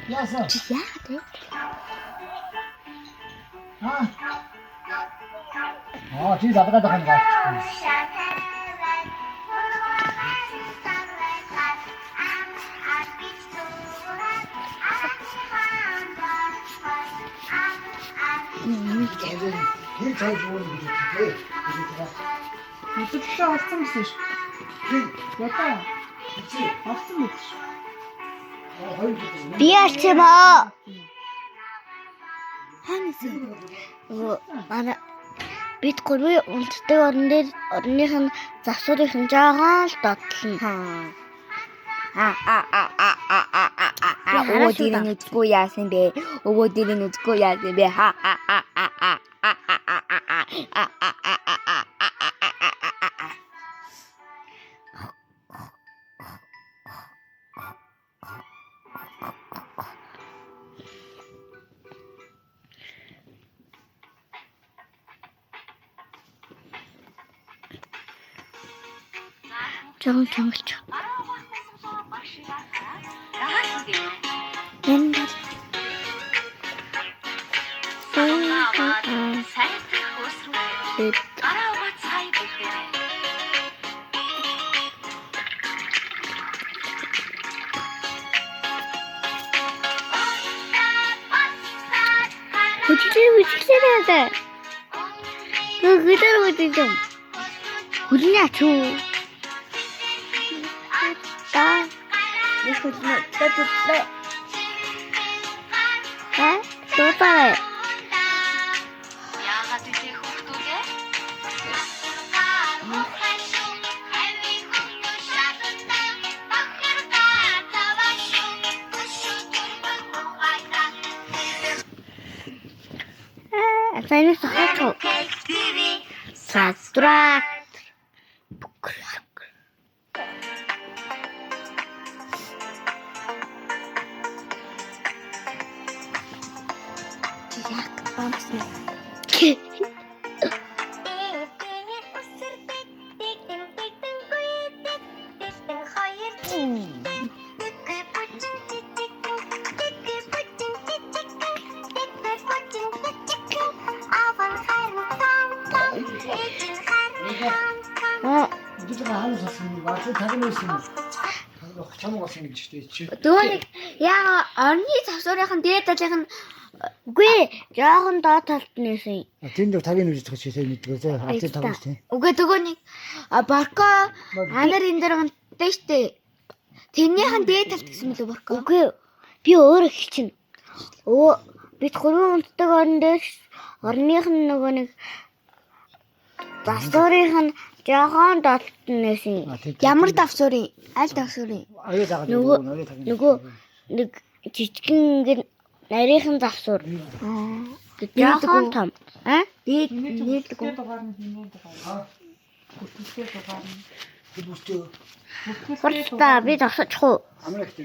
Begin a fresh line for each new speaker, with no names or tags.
Яасан?
Яагаад вэ?
Чи задгаад байгаа юм байна. Тэр цааш юу гэж хэлээ?
Өдөртөө олсон гэсэн шүү. Ядаа. Олсон мэт шүү.
Би ачмаа. Ханаас манай бид гурвын унтдаг орных нь завсуурын жаагаан л дотлно.
Өвөө дэрэн үзгүй яасан бэ? Өвөө дэрэн үзгүй яасан бэ?
Жон чонголч. Энд хүчлээ. Гүдэр үдэн. Хүлнэ ч юу?
Нэг хүлнэ төдлөө.
Тотаа.
Яагаад үгүй хүүхдүүдээ?
Сайн сахач. Сатрак.
Яг бамсна.
Бид хаанаас авсан юм бэ? Тагнаас юм. Чамаг авсан гэж дээ чи.
Дөөник яа орны завсуурынхан дээд талынх нь үгүй жоохон доод талд нээсэн.
Тэнд тагийн үжиж байгаа чи сайн мэддэг зэ. Хацаа тагнаас тийм.
Үгүй дөгөөник барко анар энэ дээр гэнтэй штэ. Тэрнийхэн дээд талд гэсэн мөлөө барко. Үгүй би өөр хэлчихнэ. Бид гурван унтдаг орон дээр орных нь нөгөө нэг завсуурынх нь жоохон доод нээсэн.
Ямар давсуурын? Аль давсуурын?
Аяа дагаад
Нөгөө нэг жижигэн ингэ нарийнхан завсуур. Жоохон том.
Дээд
Нийлдэг дугаар нь хийнэ дугаар. Бүтэлтэй дугаар нь.
Бүстөө.
Хурцтай би зогсож хуу.
Америкт.